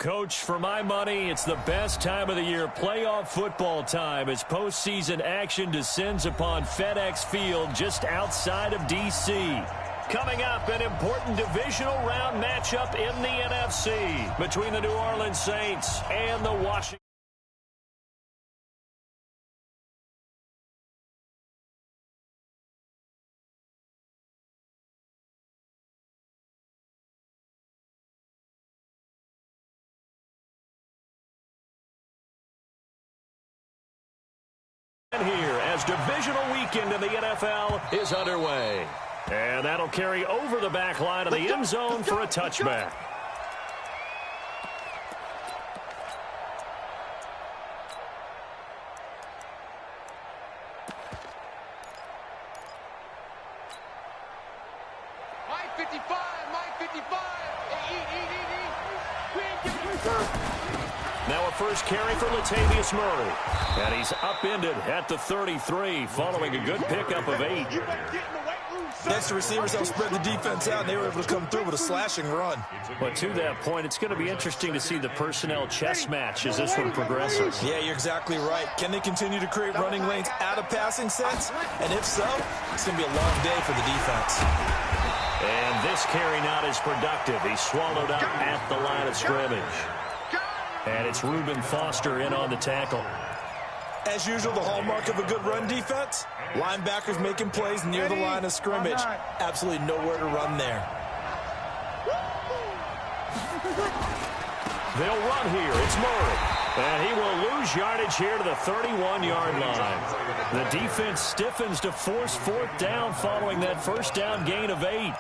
Coach, for my money, it's the best time of the year, playoff football time, as postseason action descends upon FedEx Field just outside of D.C. Coming up, an important divisional round matchup in the NFC between the New Orleans Saints and the Washington. Here as divisional weekend in the NFL is underway. And that'll carry over the back line of the end zone for a touchback. Mike 55, Mike 55. Now a first carry for Latavius Murray. And he's upended at the 33 following a good pickup of 8. Next, the receivers helped spread the defense out, and they were able to come through with a slashing run. But to that point, it's going to be interesting to see the personnel chess match as this one progresses. Yeah, you're exactly right. Can they continue to create running lanes out of passing sets? And if so, it's going to be a long day for the defense. And this carry not as productive. He's swallowed up at the line of scrimmage. And it's Reuben Foster in on the tackle. As usual, the hallmark of a good run defense, linebackers making plays near the line of scrimmage. Absolutely nowhere to run there. They'll run here. It's Murray. And he will lose yardage here to the 31-yard line. The defense stiffens to force fourth down following that first down gain of 8.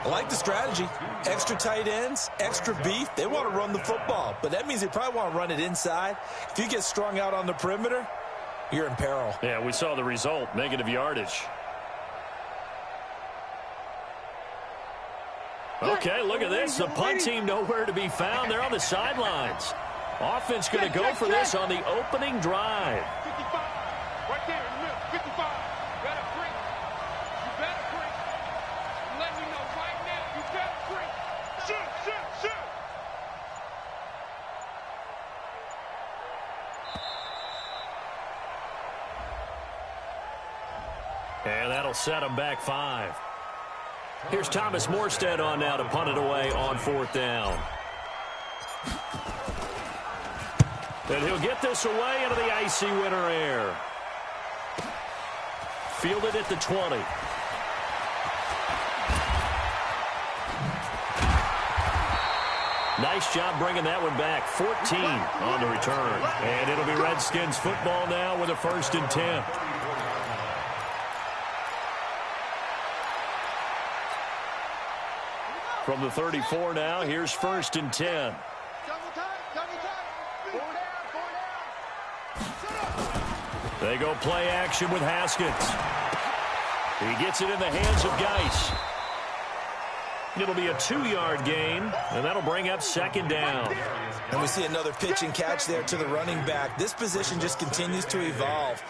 I like the strategy. Extra tight ends, extra beef. They want to run the football, but that means they probably want to run it inside. If you get strung out on the perimeter, you're in peril. Yeah, we saw the result, negative yardage. Okay, look at this. The punt team nowhere to be found. They're on the sidelines. Offense going to go for this on the opening drive. 55. Right there in the middle. 55. Better break. You better break. Let me know right now. You better break. Shoot. And that'll set him back 5. Here's Thomas Morstead on now to punt it away on fourth down. And he'll get this away into the icy winter air. Fielded at the 20. Nice job bringing that one back. 14 on the return. And it'll be Redskins football now with a 1st and 10. From the 34 now, here's 1st and 10. They go play action with Haskins. He gets it in the hands of Geis. It'll be a 2-yard gain, and that'll bring up 2nd down. And we see another pitch and catch there to the running back. This position just continues to evolve.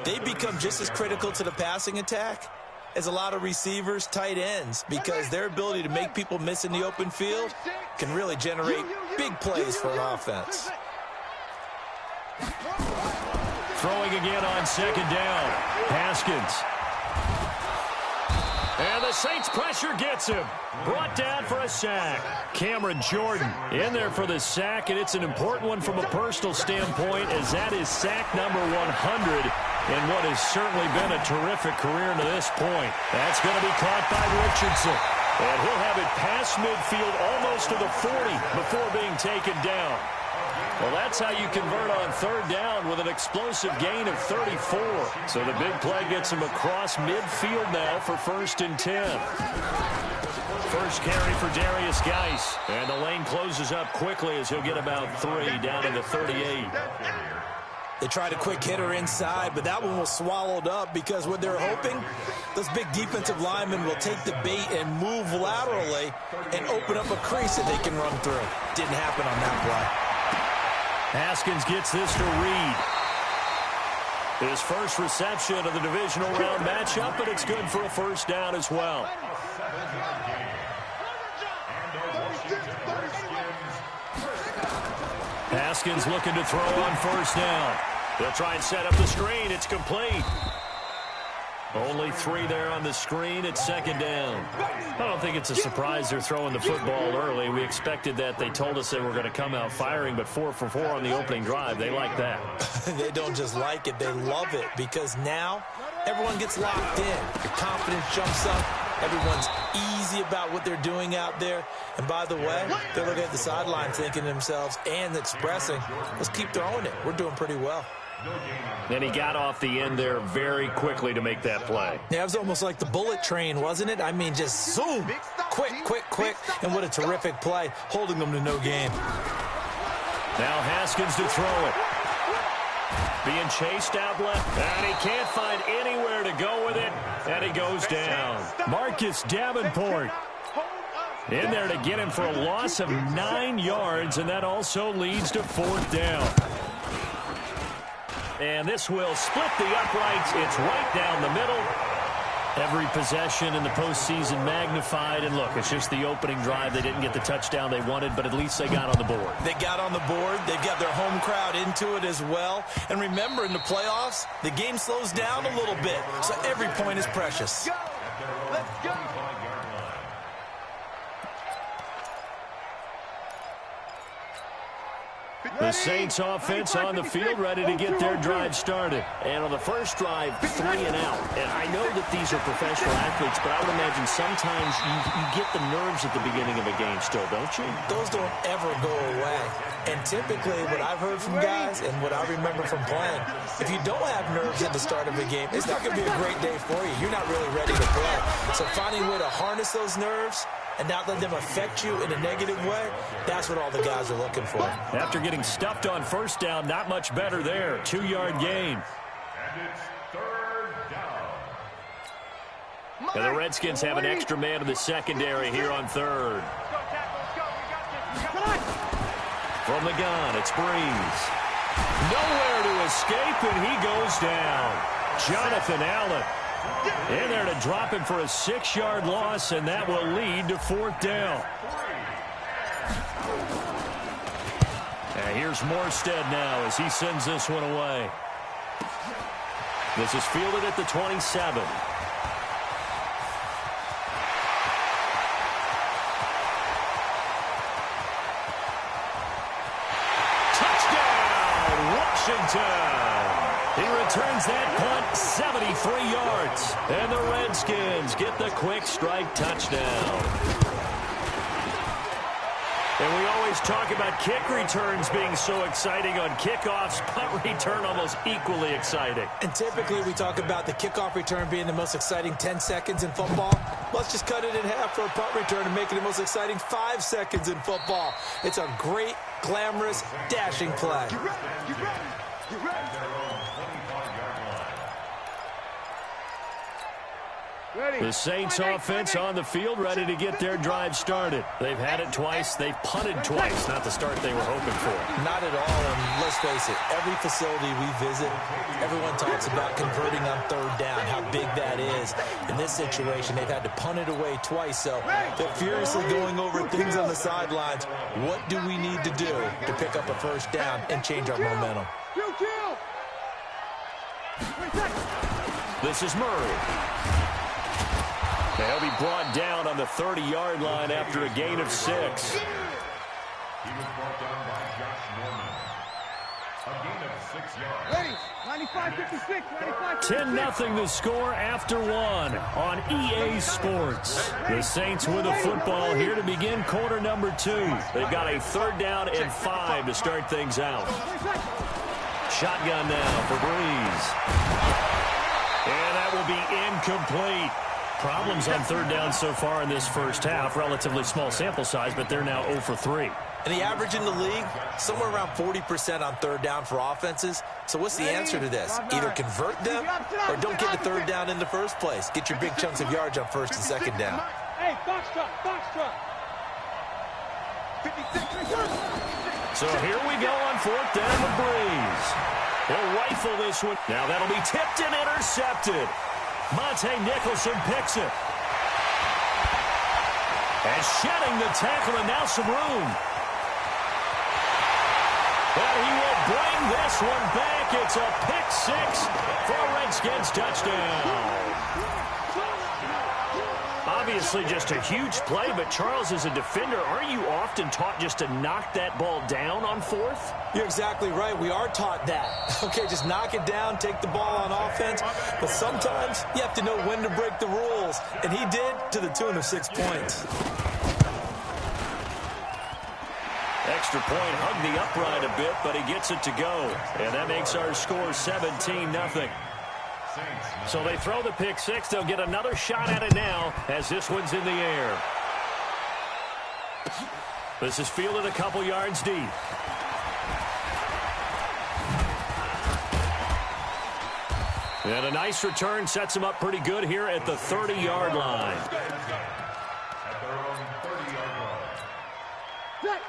They become just as critical to the passing attack as a lot of receivers, tight ends, because their ability to make people miss in the open field can really generate big plays for an offense. Throwing again on 2nd down. Haskins. And the Saints pressure gets him. Brought down for a sack. Cameron Jordan in there for the sack, and it's an important one from a personal standpoint, as that is sack number 100 in what has certainly been a terrific career to this point. That's going to be caught by Richardson. And he'll have it past midfield almost to the 40 before being taken down. Well, that's how you convert on 3rd down with an explosive gain of 34. So the big play gets him across midfield now for 1st and 10. First carry for Darius Geis. And the lane closes up quickly as he'll get about 3 down to the 38. They tried a quick hitter inside, but that one was swallowed up because what they're hoping, those big defensive linemen will take the bait and move laterally and open up a crease that they can run through. Didn't happen on that play. Haskins gets this to Reed. His first reception of the divisional round matchup, but it's good for a 1st down as well. Haskins looking to throw on first down. They'll try and set up the screen. It's complete. Only 3 there on the screen at second down. I don't think it's a surprise they're throwing the football early. We expected that. They told us they were going to come out firing, but 4 for 4 on the opening drive. They like that. They don't just like it. They love it because now everyone gets locked in. Your confidence jumps up. Everyone's easy about what they're doing out there. And by the way, they're looking at the sideline thinking to themselves and expressing, let's keep throwing it. We're doing pretty well. And he got off the end there very quickly to make that play. Yeah, it was almost like the bullet train, wasn't it? I mean, just zoom, quick, quick, quick. And what a terrific play, holding them to no gain. Now Haskins to throw it. Being chased out left, and he can't find anywhere to go with it, and he goes down. Marcus Davenport in there to get him for a loss of 9 yards, and that also leads to 4th down. And this will split the uprights. It's right down the middle. Every possession in the postseason magnified. And look, it's just the opening drive. They didn't get the touchdown they wanted, but at least they got on the board. They got on the board. They've got their home crowd into it as well. And remember, in the playoffs, the game slows down a little bit. So every point is precious. Let's go. The Saints offense on the field, ready to get their drive started. And on the first drive, 3 and out. And I know that these are professional athletes, but I would imagine sometimes you get the nerves at the beginning of a game still, don't you? Those don't ever go away. And typically, what I've heard from guys and what I remember from playing, if you don't have nerves at the start of a game, it's not going to be a great day for you. You're not really ready to play. So finding a way to harness those nerves and not let them affect you in a negative way, that's what all the guys are looking for. After getting stuffed on first down, not much better there. 2-yard gain. And it's 3rd down. And the Redskins have an extra man in the secondary here on 3rd. From the gun, it's Breeze. Nowhere to escape, and he goes down. Jonathan Allen in there to drop him for a 6-yard loss, and that will lead to 4th down. And here's Morstead now as he sends this one away. This is fielded at the 27. Touchdown, Washington! He returns that punt 73 yards. And the Redskins get the quick strike touchdown. And we always talk about kick returns being so exciting on kickoffs. Punt return almost equally exciting. And typically we talk about the kickoff return being the most exciting 10 seconds in football. Let's just cut it in half for a punt return and make it the most exciting 5 seconds in football. It's a great, glamorous, dashing play. You ready? You ready? You ready? The Saints offense on the field, ready to get their drive started. They've had it twice. They've punted twice. Not the start they were hoping for. Not at all, and let's face it, every facility we visit, everyone talks about converting on 3rd down, how big that is. In this situation, they've had to punt it away twice, so they're furiously going over things on the sidelines. What do we need to do to pick up a 1st down and change our momentum? This is Murray. He'll be brought down on the 30-yard line after a gain of 6. He was brought down by Josh Norman. A gain of 6 yards. Ready, 95-56, 10-0 the score after 1 on EA Sports. The Saints with the football here to begin quarter number 2. They've got a 3rd down and 5 to start things out. Shotgun now for Breeze. And that will be incomplete. Problems on 3rd down so far in this first half. Relatively small sample size, but they're now 0 for 3. And the average in the league, somewhere around 40% on 3rd down for offenses. So what's the answer to this? Either convert them or don't get the 3rd down in the first place. Get your big chunks of yards on 1st and 2nd down. Hey, box truck, box truck. 56. So here we go on 4th down with Breeze. He'll rifle this one. Now that'll be tipped and intercepted. Monte Nicholson picks it. And shedding the tackle, and now some room. And he will bring this one back. It's a pick six for a Redskins touchdown. Obviously just a huge play, but Charles, as a defender, aren't you often taught just to knock that ball down on fourth? You're exactly right. We are taught that. Okay, just knock it down, take the ball on offense. But sometimes you have to know when to break the rules. And he did to the tune of 6 points. Extra point hugged the upright a bit, but he gets it to go. And that makes our score 17-0. So they throw the pick six. They'll get another shot at it now as this one's in the air. This is fielded a couple yards deep. And a nice return sets him up pretty good here at the 30-yard line.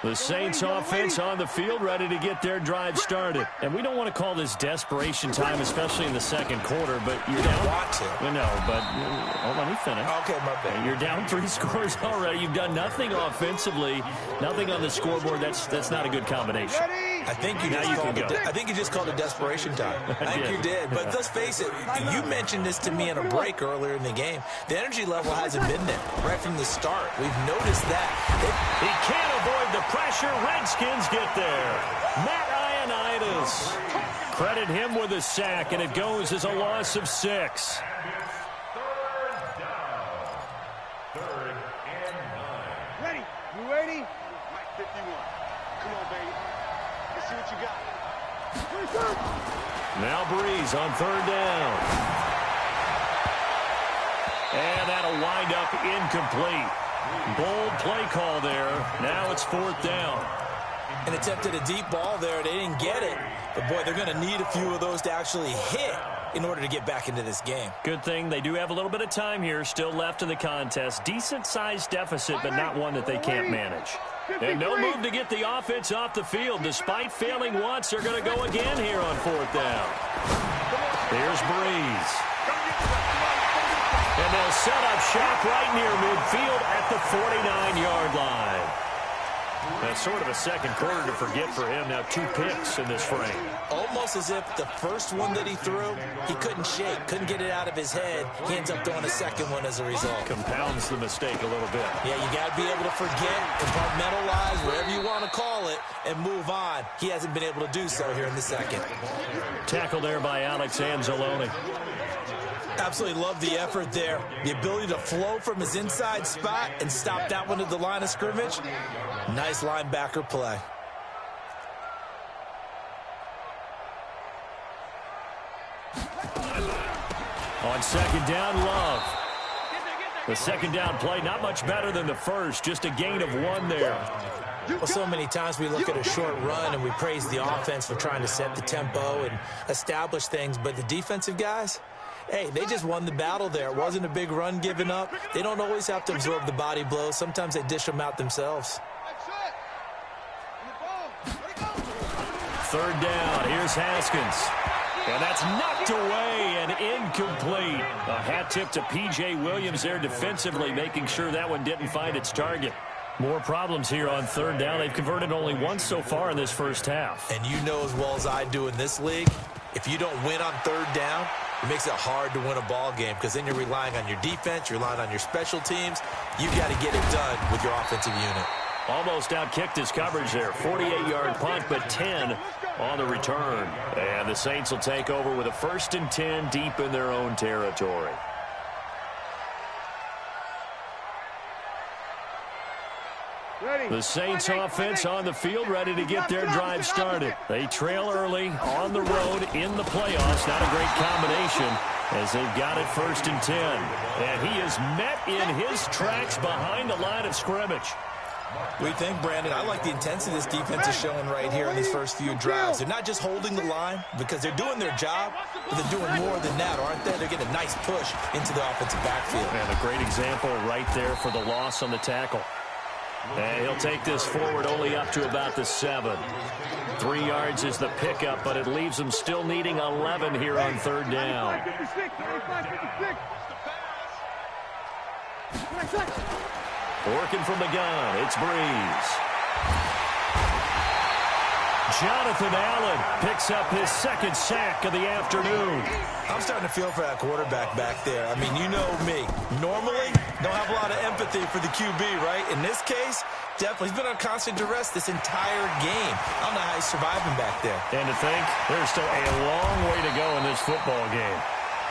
The Saints offense on the field, ready to get their drive started. And we don't want to call this desperation time, especially in the second quarter, but you're down. Want to. No, but let me finish. Okay, my bad. You're down 3 scores already. You've done nothing offensively, nothing on the scoreboard. That's not a good combination. I think you just called it desperation time. I think you did. But let's face it, you mentioned this to me in a break earlier in the game. The energy level hasn't been there right from the start. We've noticed that. He can't avoid the pressure. Redskins get there. Matt Ioannidis. Credit him with a sack, and it goes as a loss of 6. Ready? You ready? Mike 51. Come on, baby. Let's see what you got. Now Breeze on 3rd down. And that'll wind up incomplete. Bold play call there. Now it's 4th down. And attempted a deep ball there. They didn't get it. But, boy, they're going to need a few of those to actually hit in order to get back into this game. Good thing they do have a little bit of time here still left in the contest. Decent-sized deficit, but not one that they can't manage. And no move to get the offense off the field. Despite failing once, they're going to go again here on 4th down. Here's Breeze. And they'll set up shop right near midfield at the 49-yard line. That's sort of a second quarter to forget for him. Now 2 picks in this frame. Almost as if the first one that he threw, he couldn't shake, couldn't get it out of his head. He ends up throwing a second one as a result. Compounds the mistake a little bit. Yeah, you got to be able to forget, compartmentalize, whatever you want to call it, and move on. He hasn't been able to do so here in the second. Tackle there by Alex Anzalone. Absolutely love the effort there. The ability to flow from his inside spot and stop that one at the line of scrimmage. Nice linebacker play. On 2nd down, Love. The 2nd down play, not much better than the first. Just a gain of 1 there. Well, so many times we look at a short run and we praise the offense for trying to set the tempo and establish things. But the defensive guys, hey, they just won the battle there. It wasn't a big run given up. They don't always have to absorb the body blows. Sometimes they dish them out themselves. 3rd down. Here's Haskins. And that's knocked away and incomplete. A hat tip to P.J. Williams there defensively, making sure that one didn't find its target. More problems here on 3rd down. They've converted only once so far in this first half. And you know as well as I do in this league, if you don't win on 3rd down, it makes it hard to win a ball game because then you're relying on your defense, you're relying on your special teams. You've got to get it done with your offensive unit. Almost outkicked his coverage there. 48-yard punt, but 10 on the return. And the Saints will take over with a 1st and 10 deep in their own territory. The Saints offense on the field ready to get their drive started. They trail early on the road in the playoffs. Not a great combination as they've got it 1st and 10. And he is met in his tracks behind the line of scrimmage. What do you think, Brandon? I like the intensity this defense is showing right here in these first few drives. They're not just holding the line because they're doing their job, but they're doing more than that, aren't they? They're getting a nice push into the offensive backfield. And a great example right there for the loss on the tackle. And he'll take this forward only up to about the 7. 3 yards is the pickup, but it leaves them still needing 11 here on 3rd down. Working from the gun, it's Breeze. Jonathan Allen picks up his second sack of the afternoon. I'm starting to feel for that quarterback back there. I mean, you know me. Normally, don't have a lot of empathy for the QB, right? In this case, definitely. He's been on constant duress this entire game. I don't know how he's surviving back there. And to think, there's still a long way to go in this football game.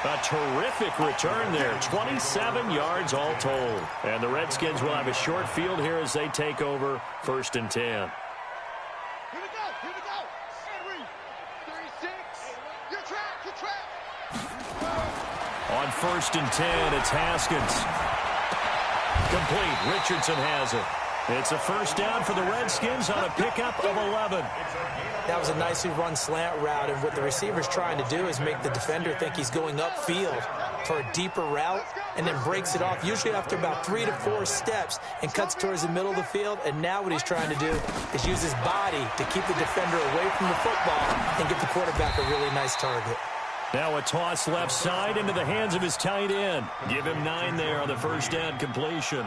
A terrific return there. 27 yards all told. And the Redskins will have a short field here as they take over 1st and 10. Here we go. Henry. 36. Your track. On 1st and 10, it's Haskins. Complete. Richardson has it. It's a first down for the Redskins on a pickup of 11. That was a nicely run slant route, and what the receiver's trying to do is make the defender think he's going upfield for a deeper route and then breaks it off, usually after about 3 to 4 steps, and cuts towards the middle of the field. And now what he's trying to do is use his body to keep the defender away from the football and give the quarterback a really nice target. Now a toss left side into the hands of his tight end. Give him 9 there on the first down completion.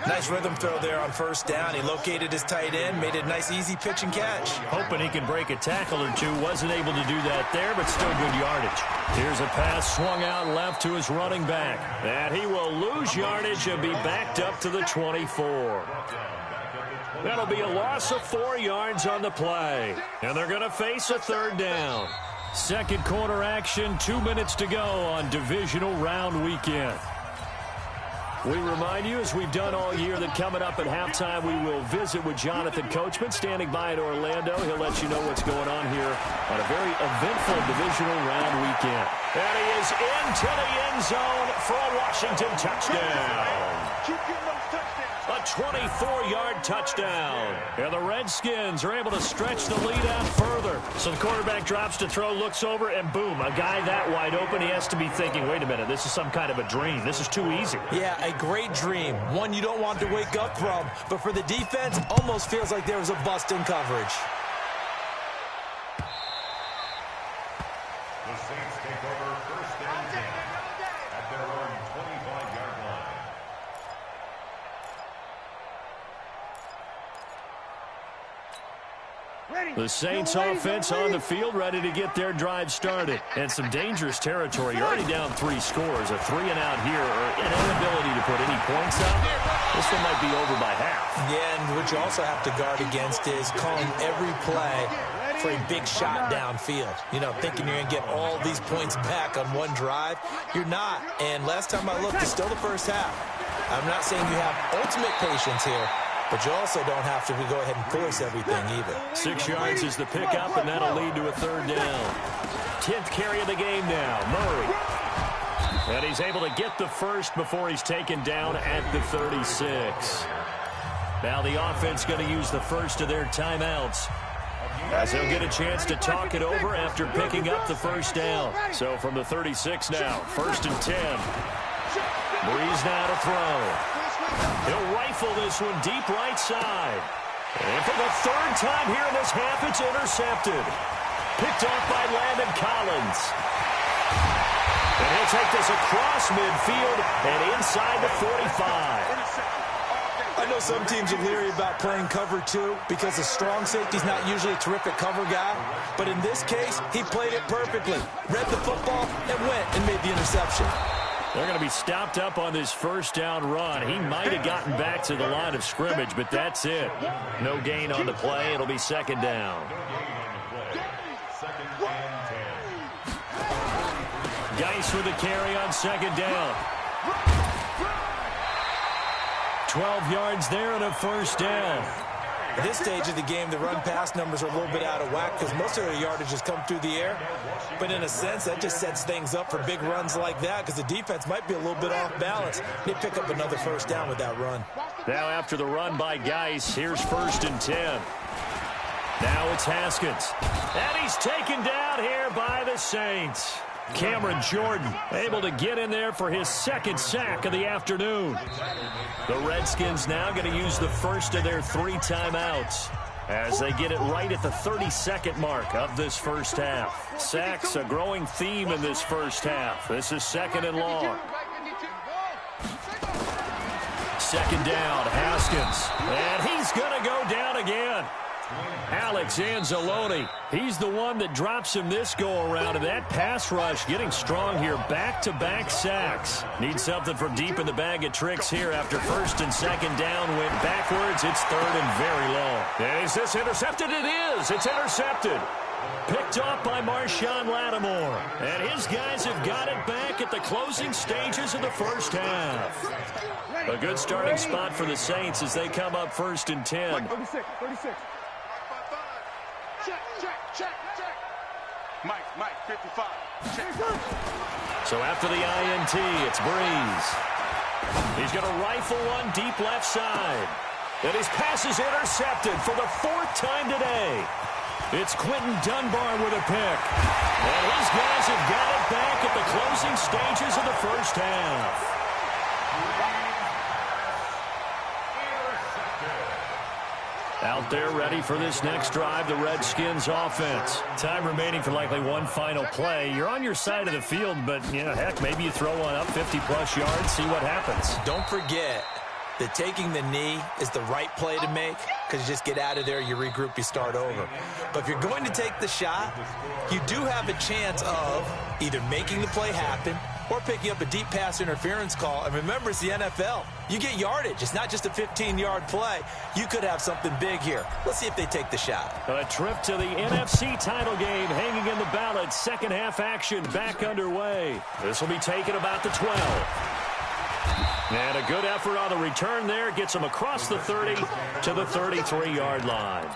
Nice rhythm throw there on first down. He located his tight end, made a nice easy pitch and catch. Hoping he can break a tackle or two. Wasn't able to do that there, but still good yardage. Here's a pass swung out left to his running back. And he will lose yardage and be backed up to the 24. That'll be a loss of 4 yards on the play. And they're going to face a third down. Second quarter action, 2 minutes to go on divisional round weekend. We remind you, as we've done all year, that coming up at halftime, we will visit with Jonathan Coachman, standing by in Orlando. He'll let you know what's going on here on a very eventful divisional round weekend. And he is into the end zone for a Washington touchdown. Keep getting those touchdowns. A 24-yard touchdown. And the Redskins are able to stretch the lead out further. So the quarterback drops to throw, looks over, and boom, a guy that wide open, he has to be thinking, wait a minute, this is some kind of a dream. This is too easy. Yeah, a great dream. One you don't want to wake up from. But for the defense, almost feels like there was a bust in coverage. The Saints take over 1st and 10 at their own 25-yard line. The Saints offense on the field, ready to get their drive started. And some dangerous territory. You're already down 3 scores. A 3-and-out here, or an inability to put any points up. This one might be over by half. Yeah, and what you also have to guard against is calling every play for a big shot downfield. You know, thinking you're going to get all these points back on one drive. You're not. And last time I looked, it's still the first half. I'm not saying you have ultimate patience here, but you also don't have to go ahead and force everything either. 6 yards is the pickup, and that'll lead to a third down. 10th carry of the game now, Murray. And he's able to get the first before he's taken down at the 36. Now the offense going to use the first of their timeouts, as they'll get a chance to talk it over after picking up the first down. So from the 36 now, 1st and 10. Breeze now to throw. He'll rifle this one deep right side. And for the 3rd time here in this half, it's intercepted. Picked off by Landon Collins. And he'll take this across midfield and inside the 45. I know some teams are leery about playing cover 2 because the strong safety's not usually a terrific cover guy. But in this case, he played it perfectly. Read the football and went and made the interception. They're going to be stopped up on this first down run. He might have gotten back to the line of scrimmage, but that's it. No gain on the play. It'll be 2nd down. Geis with the carry on 2nd down. 12 yards there and a first down. At this stage of the game, the run-pass numbers are a little bit out of whack because most of their yardage has come through the air. But in a sense, that just sets things up for big runs like that because the defense might be a little bit off balance. They pick up another first down with that run. Now after the run by Geis, here's 1st and 10. Now it's Haskins. And he's taken down here by the Saints. Cameron Jordan able to get in there for his 2nd sack of the afternoon. The Redskins now going to use the first of their 3 timeouts as they get it right at the 32nd mark of this first half. Sacks a growing theme in this first half. This is 2nd and long. 2nd down, Haskins. And he's going to go down again. Alex Anzalone, he's the one that drops him this go-around, and that pass rush getting strong here. Back-to-back sacks. Need something from deep in the bag of tricks here after first and second down went backwards. It's third and very low. And is this intercepted? It is. It's intercepted. Picked off by Marshawn Lattimore. And his guys have got it back at the closing stages of the first half. A good starting spot for the Saints as they come up first and 10. 36. Check. Mike, 55. Check. So after the INT, it's Breeze. He's going to rifle one deep left side. And his pass is intercepted for the fourth time today. It's Quentin Dunbar with a pick. And his guys have got it back at the closing stages of the first half. Out there ready for this next drive, the Redskins offense. Time remaining for likely one final play. You're on your side of the field, but, heck, maybe you throw one up 50-plus yards, see what happens. Don't forget that taking the knee is the right play to make because you just get out of there, you regroup, you start over. But if you're going to take the shot, you do have a chance of either making the play happen or picking up a deep pass interference call. And remember, it's the NFL. You get yardage. It's not just a 15-yard play. You could have something big here. Let's see if they take the shot. A trip to the NFC title game hanging in the balance. Second half action back underway. This will be taken about the 12. And a good effort on the return there. Gets them across the 30 to the 33-yard line.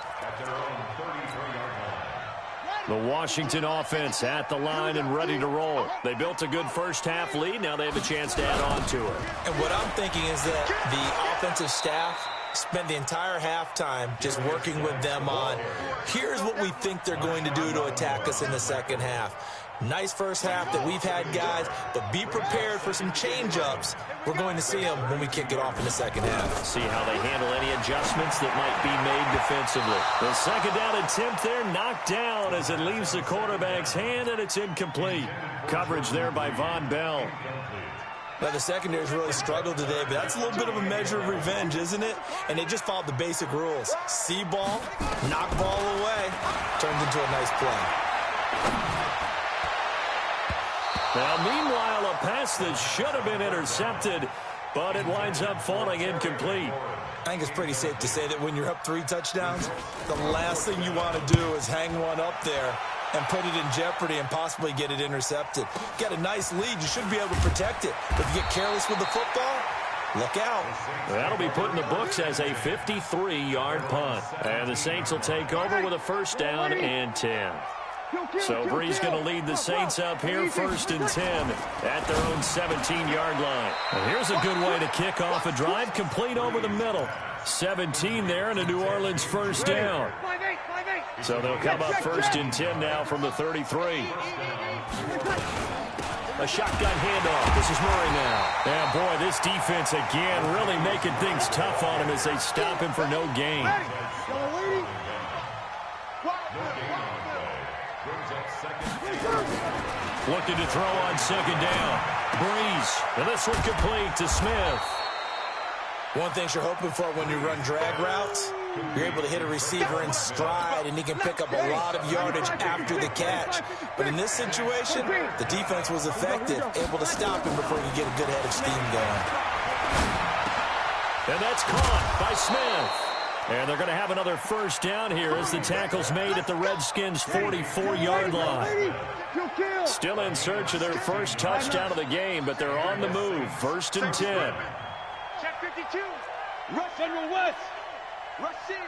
The Washington offense at the line and ready to roll. They built a good first half lead. Now they have a chance to add on to it. And what I'm thinking is that the offensive staff spent the entire halftime just working with them on, here's what we think they're going to do to attack us in the second half. Nice first half that we've had, guys, but be prepared for some change-ups. We're going to see them when we kick it off in the second half. See how they handle any adjustments that might be made defensively. The second down attempt there knocked down as it leaves the quarterback's hand, and it's incomplete. Coverage there by Von Bell. Now, the secondary's really struggled today, but that's a little bit of a measure of revenge, isn't it? And they just followed the basic rules. See ball, knock ball away, turned into a nice play. Now, meanwhile, a pass that should have been intercepted, but it winds up falling incomplete. I think it's pretty safe to say that when you're up 3 touchdowns, the last thing you want to do is hang one up there and put it in jeopardy and possibly get it intercepted. Get a nice lead, you should be able to protect it. But if you get careless with the football, look out. That'll be put in the books as a 53-yard punt. And the Saints will take over with a first down and 10. So Breeze going to lead the Saints up here first and 10 at their own 17-yard line. And here's a good way to kick off a drive, complete over the middle. 17 there and a New Orleans first down. So they'll come up first and 10 now from the 33. A shotgun handoff. This is Murray now. And boy, this defense again really making things tough on him as they stop him for no gain. Looking to throw on second down. Breeze. And this one complete to Smith. One thing you're hoping for when you run drag routes, you're able to hit a receiver in stride, and he can pick up a lot of yardage after the catch. But in this situation, the defense was effective, able to stop him before he could get a good head of steam going. And that's caught by Smith. And they're going to have another first down here as the tackle's made at the Redskins' 44-yard line. Still in search of their first touchdown of the game, but they're on the move. First and 10. Check 52. Rush General West. Rush in.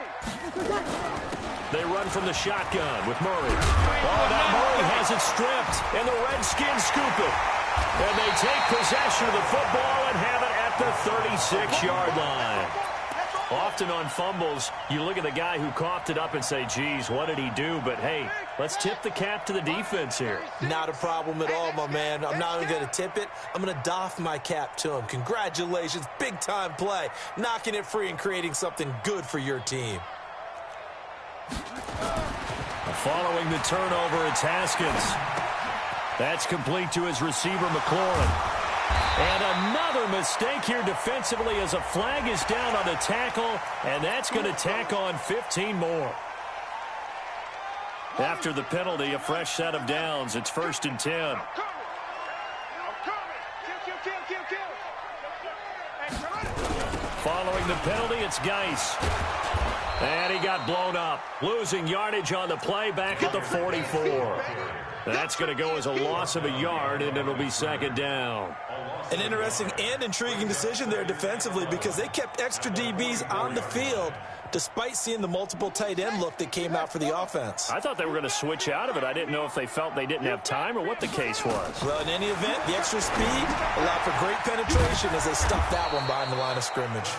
They run from the shotgun with Murray. Oh, now Murray has it stripped, and the Redskins scoop it. And they take possession of the football and have it at the 36-yard line. Often on fumbles, you look at the guy who coughed it up and say, geez, what did he do? But, hey, let's tip the cap to the defense here. Not a problem at all, my man. I'm not even going to tip it. I'm going to doff my cap to him. Congratulations. Big-time play. Knocking it free and creating something good for your team. Following the turnover, it's Haskins. That's complete to his receiver, McLaurin. And another mistake here defensively as a flag is down on the tackle, and that's going to tack on 15 more. After the penalty, a fresh set of downs. It's 1st and 10. I'm coming. Kill. Following the penalty, it's Geis. And he got blown up. Losing yardage on the play back at the 44. That's going to go as a loss of a yard, and it'll be 2nd down. An interesting and intriguing decision there defensively because they kept extra DBs on the field despite seeing the multiple tight end look that came out for the offense. I thought they were going to switch out of it. I didn't know if they felt they didn't have time or what the case was. Well, in any event, the extra speed allowed for great penetration as they stuffed that one behind the line of scrimmage.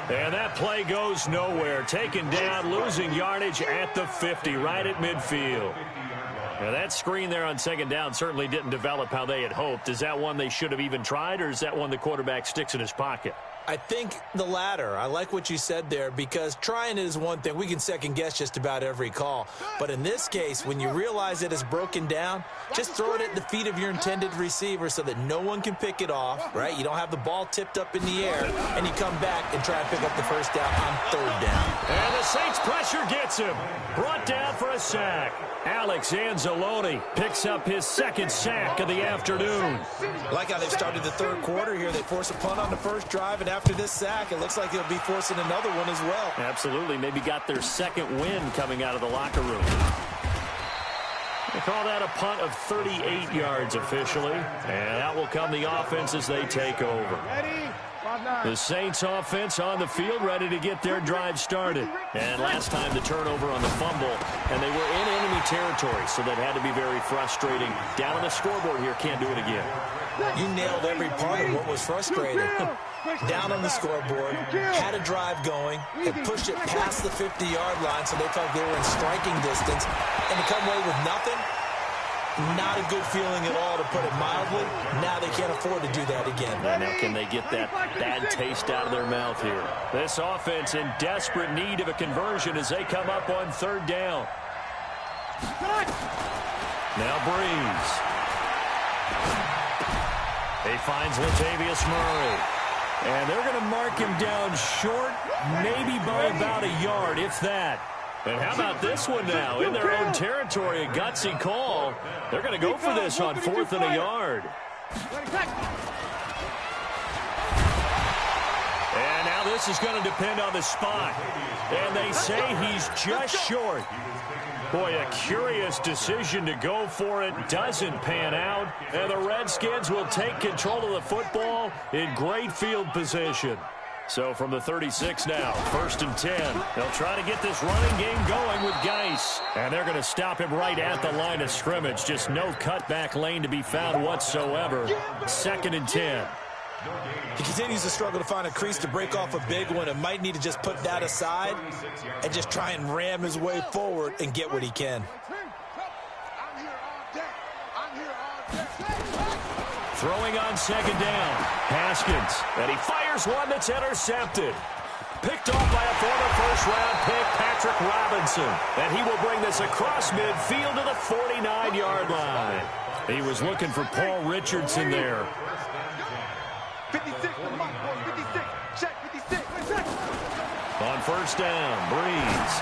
And that play goes nowhere. Taken down, losing yardage at the 50, right at midfield. Now, that screen there on 2nd down certainly didn't develop how they had hoped. Is that one they should have even tried, or is that one the quarterback sticks in his pocket? I think the latter. I like what you said there because trying it is one thing. We can second-guess just about every call. But in this case, when you realize it is broken down, just throw it at the feet of your intended receiver so that no one can pick it off, right? You don't have the ball tipped up in the air, and you come back and try and pick up the 1st down on 3rd down. And the Saints pressure gets him. Brought down for a sack. Alex Anzalone picks up his 2nd sack of the afternoon. Like how they've started the 3rd quarter here. They force a punt on the 1st drive, and after this sack, it looks like they'll be forcing another one as well. Absolutely. Maybe got their 2nd win coming out of the locker room. They call that a punt of 38 yards officially. And out will come the offense as they take over. The Saints offense on the field ready to get their drive started. And last time the turnover on the fumble, and they were in enemy territory, so that had to be very frustrating. Down on the scoreboard here, can't do it again. You nailed every part of what was frustrating. Down on the scoreboard, had a drive going, and pushed it past the 50-yard line so they felt they were in striking distance, and to come away with nothing, not a good feeling at all, to put it mildly. Now they can't afford to do that again. And now can they get that bad taste out of their mouth here? This offense in desperate need of a conversion as they come up on 3rd down. Now Breeze. He finds Latavius Murray. And they're going to mark him down short, maybe by about a yard, if that. And how about this one now? In their own territory, a gutsy call. They're going to go for this on 4th and a yard. And now this is going to depend on the spot. And they say he's just short. Boy, a curious decision to go for it. Doesn't pan out. And the Redskins will take control of the football in great field position. So from the 36 now, 1st and 10. They'll try to get this running game going with Geis. And they're going to stop him right at the line of scrimmage. Just no cutback lane to be found whatsoever. 2nd and 10. He continues to struggle to find a crease to break off a big one and might need to just put that aside and just try and ram his way forward and get what he can. Throwing on 2nd down. Haskins. And he fires one that's intercepted. Picked off by a former first-round pick, Patrick Robinson. And he will bring this across midfield to the 49-yard line. He was looking for Paul Richardson there. 56, check 56. On 1st down, Breeze.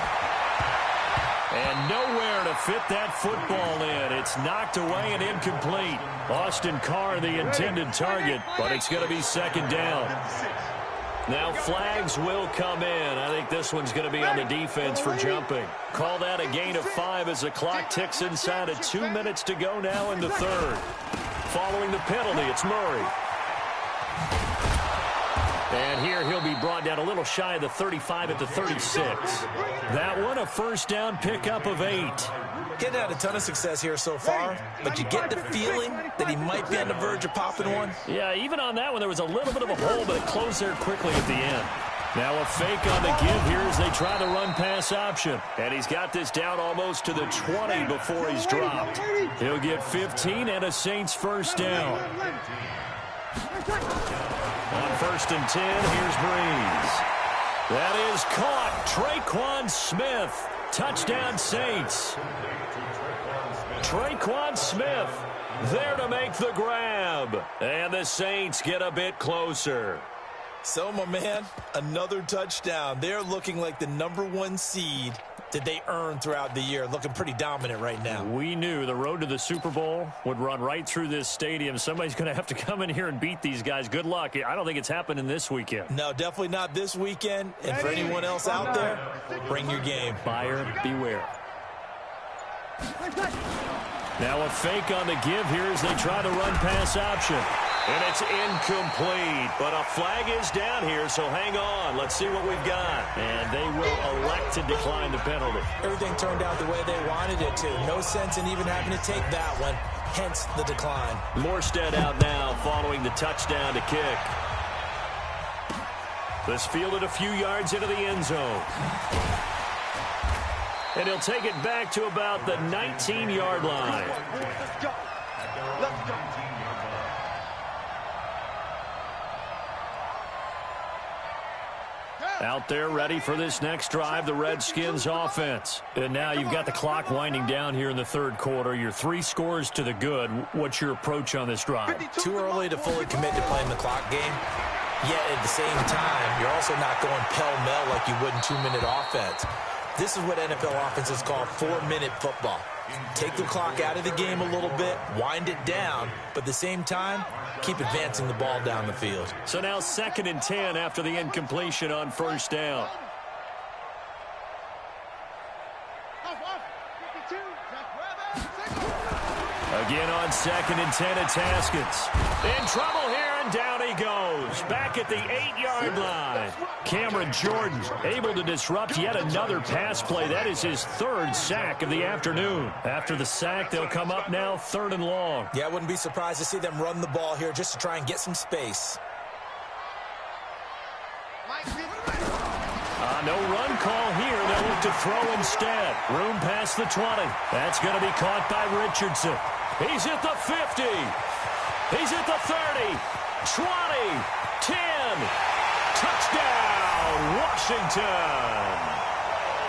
And nowhere to fit that football in. It's knocked away and incomplete. Austin Carr, the intended target, but it's going to be 2nd down. Now flags will come in. I think this one's going to be on the defense for jumping. Call that a gain of 5 as the clock ticks inside of 2 minutes to go now in the 3rd. Following the penalty, it's Murray. And here he'll be brought down a little shy of the 35 at the 36. That one a 1st down pickup of 8. Getting had a ton of success here so far, but you get the feeling that he might be on the verge of popping one. Yeah, even on that one, there was a little bit of a hole, but it closed there quickly at the end. Now a fake on the give here as they try the run-pass option. And he's got this down almost to the 20 before he's dropped. He'll get 15 and a Saints 1st down. On 1st and 10, here's Breeze. That is caught. Traquan Smith. Touchdown Saints. Traquan Smith there to make the grab. And the Saints get a bit closer. So, my man, another touchdown. They're looking like the #1 seed that they earned throughout the year. Looking pretty dominant right now. We knew the road to the Super Bowl would run right through this stadium. Somebody's going to have to come in here and beat these guys. Good luck. I don't think it's happening this weekend. No, definitely not this weekend. And for anyone else out there, bring your game. Buyer beware. Now a fake on the give here as they try to run pass option. And it's incomplete, but a flag is down here, so hang on. Let's see what we've got. And they will elect to decline the penalty. Everything turned out the way they wanted it to. No sense in even having to take that one, hence the decline. Morstead out now following the touchdown to kick. This fielded a few yards into the end zone. And he'll take it back to about the 19-yard line. Let's go. Let's go. Out there ready for this next drive, the Redskins offense. And now you've got the clock winding down here in the third quarter. You're 3 scores to the good. What's your approach on this drive? Too early to fully commit to playing the clock game. Yet at the same time, you're also not going pell-mell like you would in 2-minute offense. This is what NFL offenses call 4-minute football. Take the clock out of the game a little bit, wind it down, but at the same time, keep advancing the ball down the field. So now 2nd and 10 after the incompletion on first down. Again on 2nd and 10, it's Haskins. In trouble here, and down he goes. Back at the 8-yard line. Cameron Jordan able to disrupt yet another pass play. That is his 3rd sack of the afternoon. After the sack, they'll come up now 3rd and long. Yeah, I wouldn't be surprised to see them run the ball here just to try and get some space. No run call here. They'll look to throw instead. Room past the 20. That's going to be caught by Richardson. He's at the 50. He's at the 30. 20. 10. Touchdown, Washington.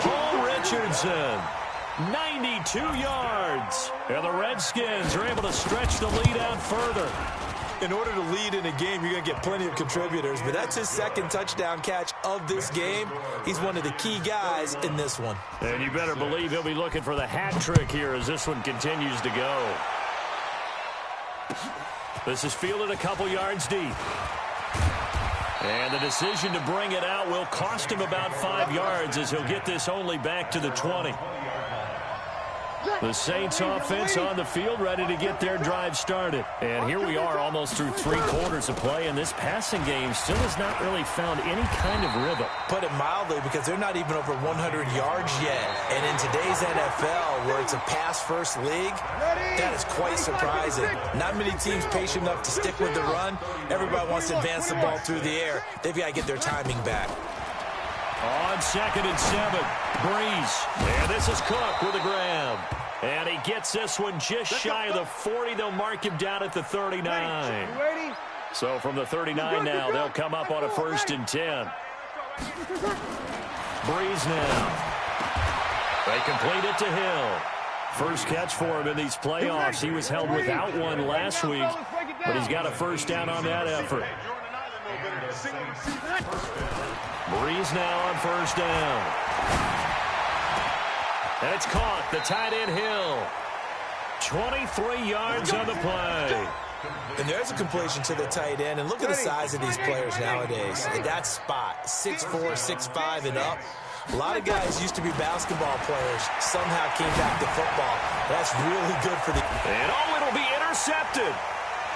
Paul Richardson. 92 yards. And the Redskins are able to stretch the lead out further. In order to lead in a game, you're going to get plenty of contributors, but that's his 2nd touchdown catch of this game. He's one of the key guys in this one. And you better believe he'll be looking for the hat trick here as this one continues to go. This is fielded a couple yards deep. And the decision to bring it out will cost him about 5 yards as he'll get this only back to the 20. The Saints offense on the field ready to get their drive started. And here we are almost through 3 quarters of play, and this passing game still has not really found any kind of rhythm. Put it mildly, because they're not even over 100 yards yet. And in today's NFL, where it's a pass-first league, that is quite surprising. Not many teams patient enough to stick with the run. Everybody wants to advance the ball through the air. They've got to get their timing back. On 2nd and 7, Breeze. And this is Cook with a grab. And he gets this one just shy of the 40. They'll mark him down at the 39. So from the 39 now, they'll come up on a 1st and 10. Breeze now. They complete it to Hill. First catch for him in these playoffs. He was held without one last week, but he's got a 1st down on that effort. Breeze now on 1st down. And it's caught. The tight end Hill. 23 yards on the play. And there's a completion to the tight end. And look at the size of these players nowadays. At that spot, 6'4", 6'5", and up. A lot of guys used to be basketball players. Somehow came back to football. That's really good for the... And it'll be intercepted.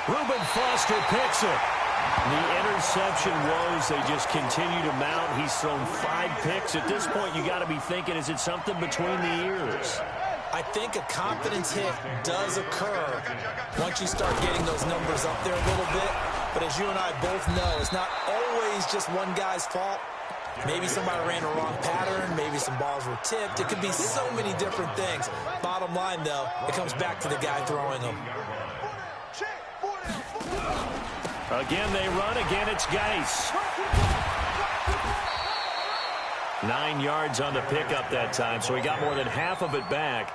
Reuben Foster picks it. The interception woes, they just continue to mount. He's thrown 5 picks. At this point, you got to be thinking, is it something between the ears? I think a confidence hit does occur once you start getting those numbers up there a little bit. But as you and I both know, it's not always just one guy's fault. Maybe somebody ran a wrong pattern. Maybe some balls were tipped. It could be so many different things. Bottom line, though, it comes back to the guy throwing them. Again, they run. Again, it's Geis. 9 yards on the pickup that time, so he got more than half of it back,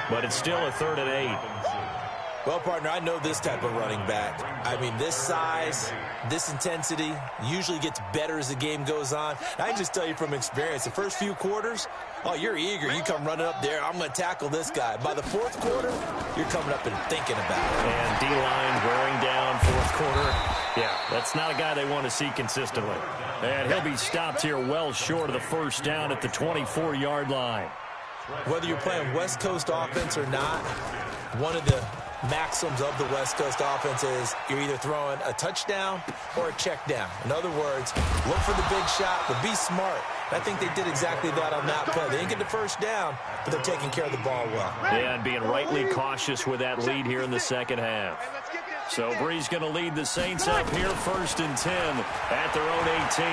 but it's still a 3rd and 8. Well, partner, I know this type of running back. I mean, this size, this intensity usually gets better as the game goes on. I can just tell you from experience, the first few quarters, oh, you're eager. You come running up there, I'm going to tackle this guy. By the fourth quarter, you're coming up and thinking about it. And D-line wearing down fourth quarter. Yeah, that's not a guy they want to see consistently. And he'll be stopped here well short of the first down at the 24-yard line. Whether you're playing West Coast offense or not, one of the maxims of the West Coast offense is you're either throwing a touchdown or a check down. In other words, look for the big shot, but be smart. And I think they did exactly that on that play. They didn't get the first down, but they're taking care of the ball well. Yeah, and being rightly cautious with that lead here in the second half. So Bree's going to lead the Saints up here 1st and 10 at their own 18.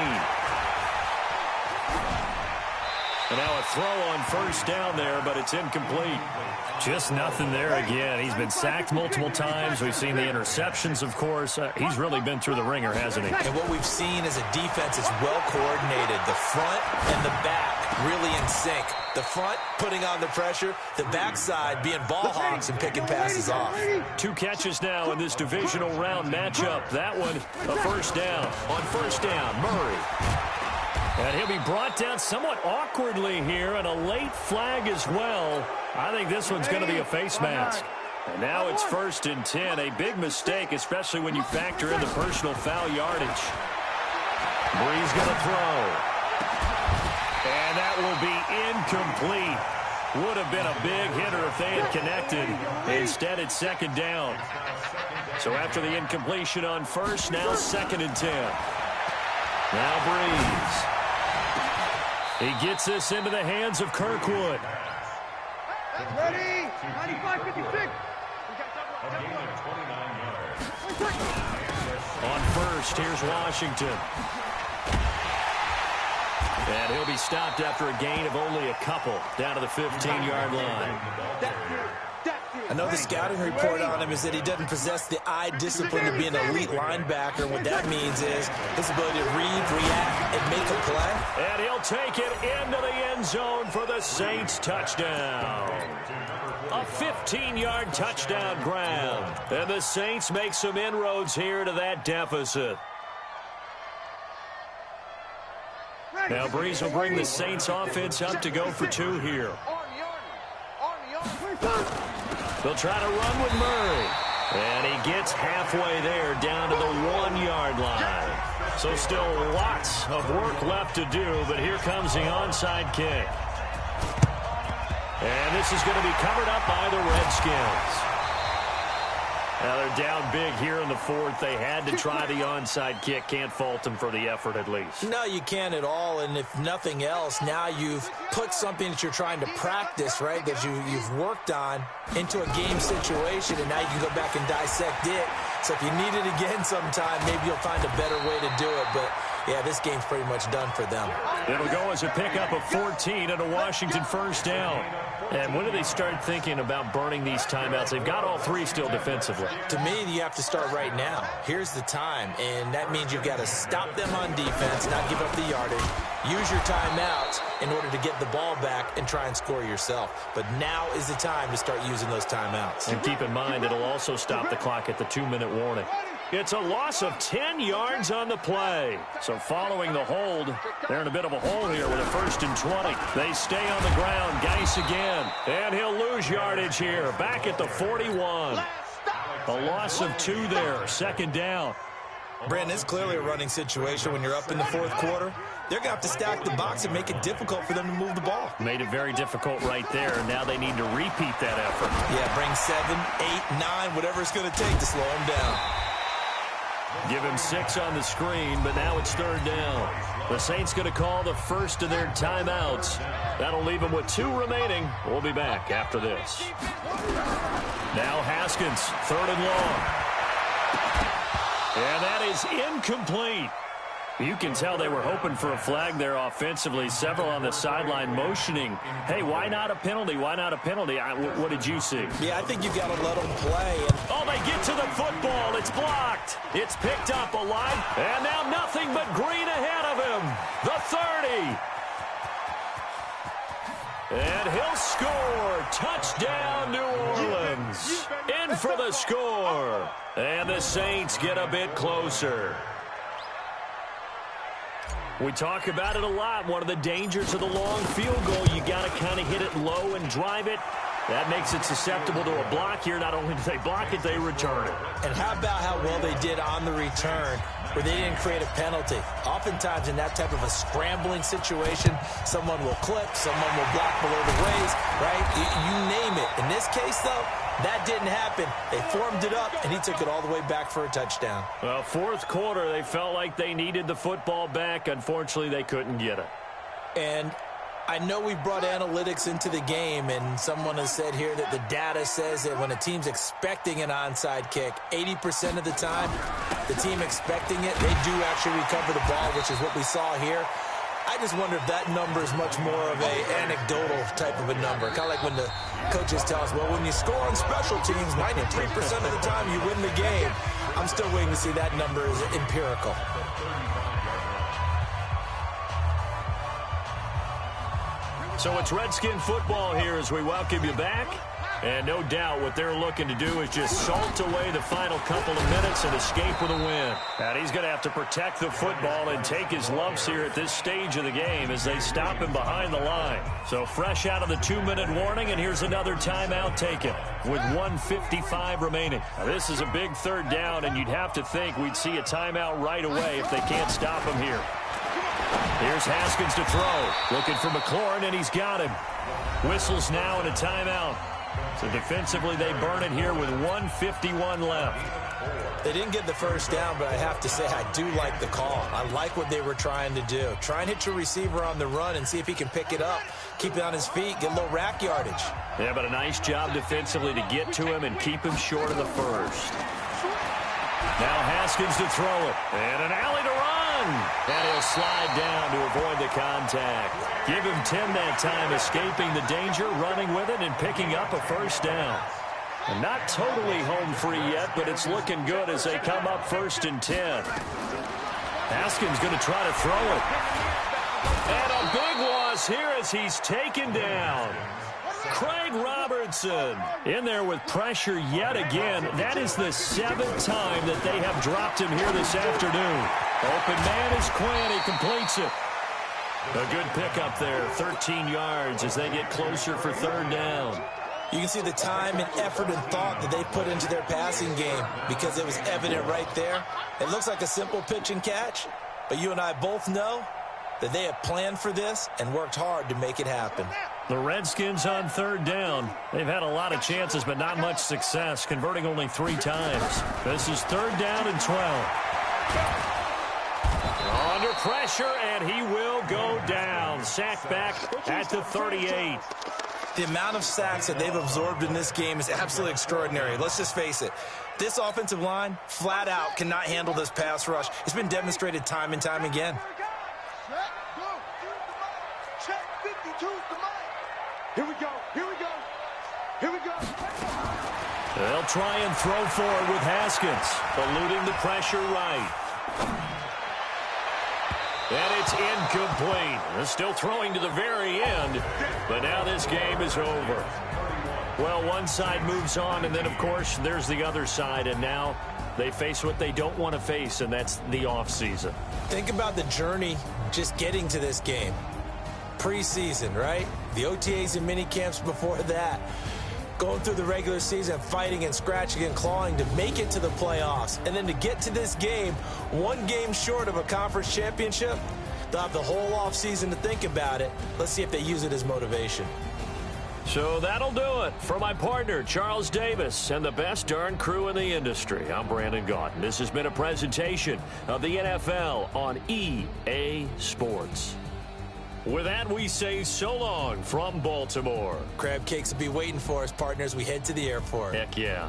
And now a throw on first down there, but it's incomplete. Just nothing there again. He's been sacked multiple times. We've seen the interceptions, of course. He's really been through the ringer, hasn't he? And what we've seen is a defense that's well coordinated. The front and the back really in sync. The front putting on the pressure, the backside being ball hawks and picking passes off. 2 catches now in this divisional round matchup. That one, a first down. On first down, Murray. And he'll be brought down somewhat awkwardly here, and a late flag as well. I think this one's going to be a face mask. And now it's 1st and 10. A big mistake, especially when you factor in the personal foul yardage. Bree's going to throw. And that will be incomplete. Would have been a big hitter if they had connected. Instead, it's 2nd down. So after the incompletion on first, now 2nd and 10. Now Breeze. He gets this into the hands of Kirkwood. Ready? 95-56. On first, here's Washington. And he'll be stopped after a gain of only a couple down to the 15-yard line. I know the scouting report on him is that he doesn't possess the eye discipline to be an elite linebacker. And what that means is his ability to read, react, and make a play. And he'll take it into the end zone for the Saints touchdown. A 15-yard touchdown grab. And the Saints make some inroads here to that deficit. Now Breeze will bring the Saints offense up to go for 2 here. They'll try to run with Murray. And he gets halfway there down to the 1-yard line. So still lots of work left to do, but here comes the onside kick. And this is going to be covered up by the Redskins. Now they're down big here in the 4th. They had to try the onside kick. Can't fault them for the effort at least. No, you can't at all. And if nothing else, now you've put something that you're trying to practice, right, that you've worked on into a game situation, and now you can go back and dissect it. So if you need it again sometime, maybe you'll find a better way to do it. But, yeah, this game's pretty much done for them. It'll go as a pickup of 14 and a Washington first down. And when do they start thinking about burning these timeouts? They've got all 3 still defensively. To me, you have to start right now. Here's the time, and that means you've got to stop them on defense, not give up the yardage, use your timeouts in order to get the ball back and try and score yourself. But now is the time to start using those timeouts. And keep in mind, it'll also stop the clock at the 2-minute warning. It's a loss of 10 yards on the play. So following the hold, they're in a bit of a hole here with a 1st and 20. They stay on the ground. Geis again. And he'll lose yardage here. Back at the 41. A loss of 2 there. 2nd down. Brandon, it's clearly a running situation when you're up in the 4th quarter. They're going to have to stack the box and make it difficult for them to move the ball. Made it very difficult right there. Now they need to repeat that effort. Yeah, bring 7, 8, 9, whatever it's going to take to slow them down. Give him 6 on the screen, but now it's 3rd down. The Saints going to call the first of their timeouts. That'll leave them with 2 remaining. We'll be back after this. Now Haskins, 3rd and long. And that is incomplete. You can tell they were hoping for a flag there offensively. Several on the sideline motioning, hey, why not a penalty? Why not a penalty? What did you see? Yeah, I think you've got to let them play. Oh, they get to the football. It's blocked. It's picked up alive. And now nothing but green ahead of him. The 30. And he'll score. Touchdown, New Orleans. In for the score. And the Saints get a bit closer. We talk about it a lot. One of the dangers of the long field goal, you got to kind of hit it low and drive it. That makes it susceptible to a block here. Not only do they block it, they return it. And how about how well they did on the return where they didn't create a penalty? Oftentimes in that type of a scrambling situation, someone will clip, someone will block below the waist, right? You name it. In this case, though, that didn't happen. They formed it up, and he took it all the way back for a touchdown. Well, fourth quarter, they felt like they needed the football back. Unfortunately, they couldn't get it. And I know we brought analytics into the game, and someone has said here that the data says that when a team's expecting an onside kick, 80% of the time, the team expecting it, they do actually recover the ball, which is what we saw here. I just wonder if that number is much more of a anecdotal type of a number. Kind of like when the coaches tell us, well, when you score on special teams, 93% of the time you win the game. I'm still waiting to see that number is empirical. So it's Redskin football here as we welcome you back. And no doubt what they're looking to do is just salt away the final couple of minutes and escape with a win. And he's going to have to protect the football and take his lumps here at this stage of the game as they stop him behind the line. So fresh out of the 2-minute warning, and here's another timeout taken with 1:55 remaining. Now, this is a big third down, and you'd have to think we'd see a timeout right away if they can't stop him here. Here's Haskins to throw. Looking for McLaurin, and he's got him. Whistles now and a timeout. So defensively, they burn it here with 1:51 left. They didn't get the first down, but I have to say I do like the call. I like what they were trying to do. Try and hit your receiver on the run and see if he can pick it up. Keep it on his feet, get a little rack yardage. Yeah, but a nice job defensively to get to him and keep him short of the first. Now Haskins to throw it. And an alley to run. And he'll slide down to avoid the contact. Give him 10 that time, escaping the danger, running with it, and picking up a first down. And not totally home free yet, but it's looking good as they come up 1st and 10. Haskins going to try to throw it. And a big loss here as he's taken down. Craig Robertson in there with pressure yet again. That is the 7th time that they have dropped him here this afternoon. Open man is Quinn. He completes it. A good pickup there, 13 yards as they get closer for 3rd down. You can see the time and effort and thought that they put into their passing game because it was evident right there. It looks like a simple pitch and catch, but you and I both know that they have planned for this and worked hard to make it happen. The Redskins on 3rd down. They've had a lot of chances, but not much success, converting only 3 times. This is 3rd down and 12. Under pressure, and he will go down. Sacked back at the 38. The amount of sacks that they've absorbed in this game is absolutely extraordinary. Let's just face it. This offensive line, flat out, cannot handle this pass rush. It's been demonstrated time and time again. Here we go. Here we go. Here we go. They'll try and throw forward with Haskins, eluding the pressure right. And it's incomplete. They're still throwing to the very end, but now this game is over. Well, one side moves on, and then, of course, there's the other side, and now they face what they don't want to face, and that's the offseason. Think about the journey just getting to this game. Preseason, right? The OTAs and mini camps before that. Going through the regular season, fighting and scratching and clawing to make it to the playoffs. And then to get to this game, 1 game short of a conference championship, they'll have the whole offseason to think about it. Let's see if they use it as motivation. So that'll do it. For my partner, Charles Davis, and the best darn crew in the industry, I'm Brandon Gaudin. This has been a presentation of the NFL on EA Sports. With that, we say so long from Baltimore. Crab cakes will be waiting for us, partners. We head to the airport. Heck yeah.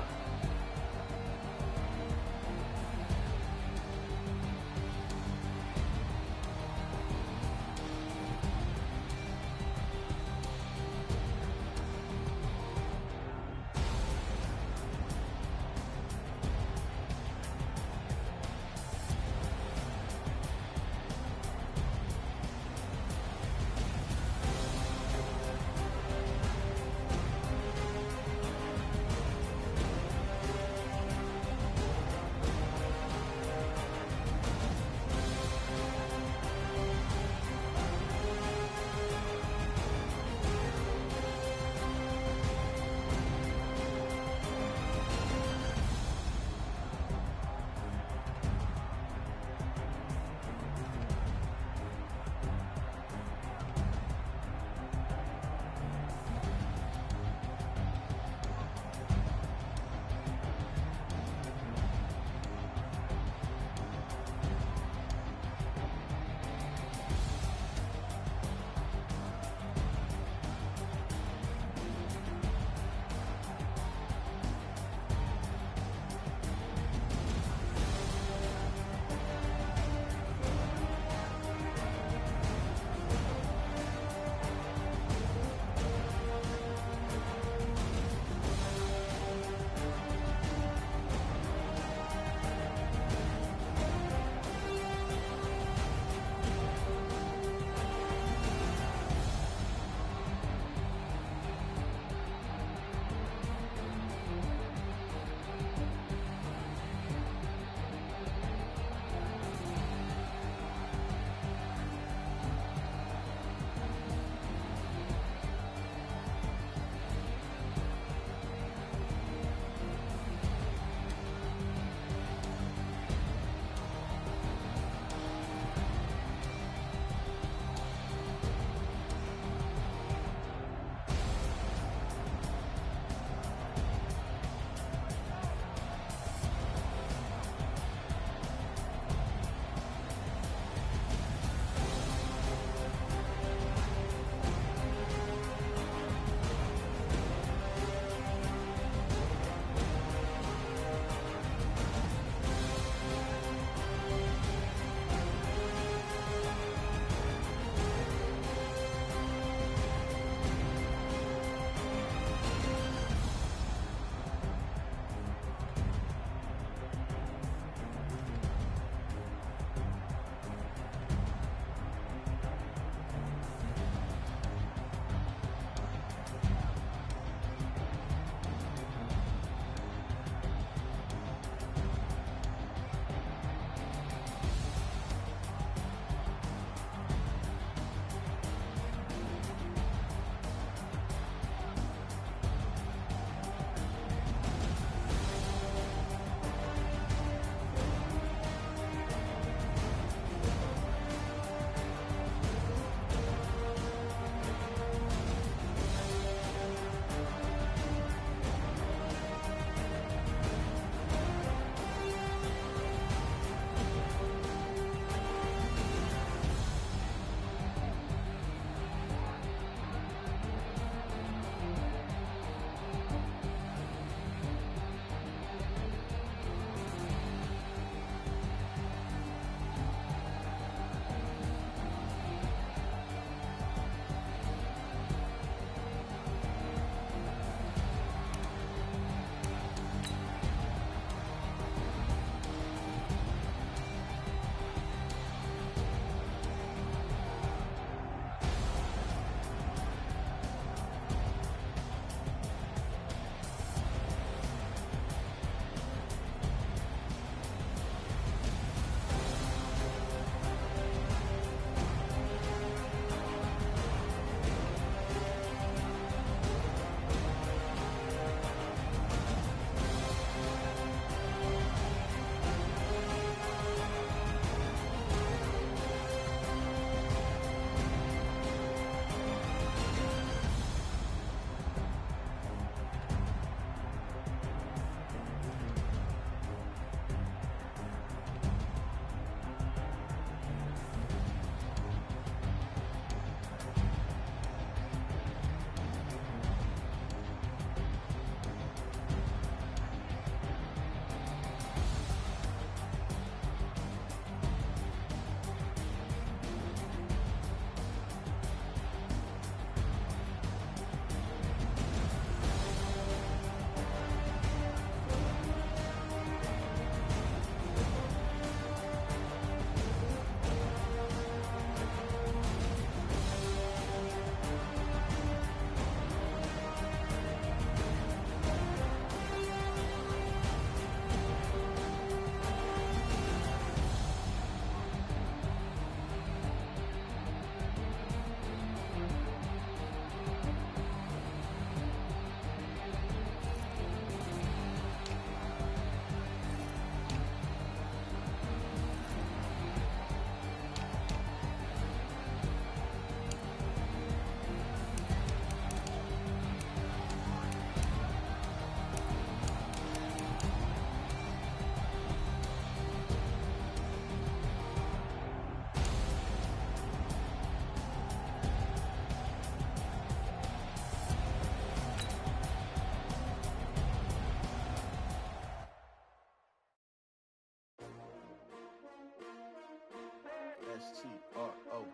S-T-R-O.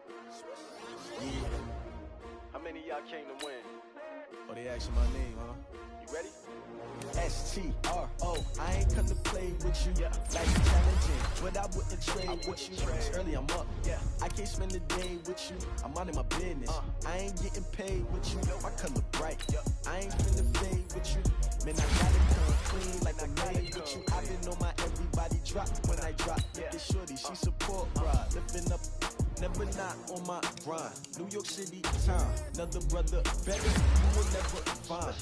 Yeah. How many of y'all came to win? Oh, they asking my name, huh? You ready? S-T-R-O. I ain't come to play with you. Life challenging, but I wouldn't trade with you. It's early, I'm up. I can't spend the day with you. I'm minding my business. I ain't getting paid with you. My color bright. I ain't finna fade with you. Man, I gotta come clean like I'm made with you. I been on my everybody drop when I drop. Look at shorty, she support ride. Lifting up, never not on my grind. New York City time, another brother better, you will never find.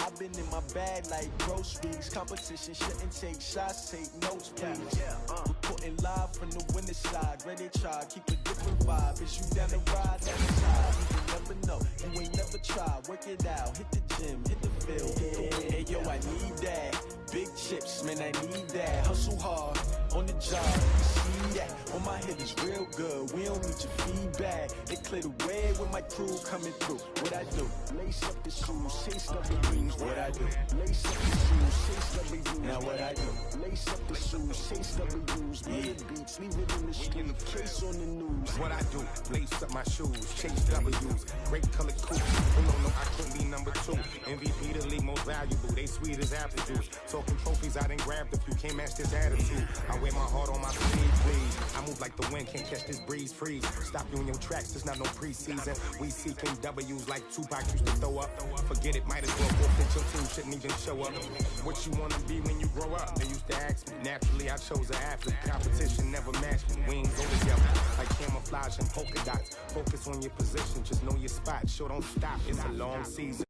I've been in my bag like groceries. Competition shouldn't take shots, take notes, please. Reporting live from the winning side. Ready to try, keep a different vibe. Is you down the ride, down the side? You never know, you ain't never tried. Work it out, hit the gym, hit the field. Hey yo, I need that. Big chips, man, I need that. Hustle hard, on the job, see that. On my head is real good, we don't need your feedback. They clear the way with my crew coming through. What I do? Lace up the shoes, chase up the rings. What I do? Lace up the shoes, chase up the rings. Now what I do? Lace up the shoes, chase up the rings. Mid beats, leave it in the street, case on the news. What I do? Lace up my shoes, chase W's. Great color coupe. Oh no, I couldn't be number 2. MVP the league most valuable. They sweet as apple juice. Talking trophies, I done grabbed a few. Can't match this attitude. I wear my heart on my sleeve, please. I move like the wind, can't catch this breeze, freeze. Stop you in your tracks, there's not no preseason. We seeking W's like Tupac used to throw up. Forget it, might as well forfeit. Your team shouldn't even show up. What you wanna be when you grow up? They used to ask me. Naturally, I chose an athlete. Competition never matched me. We ain't go together like camouflage and polka dots. Focus on your position, just know your spot. Sure, don't stop. It's a long season.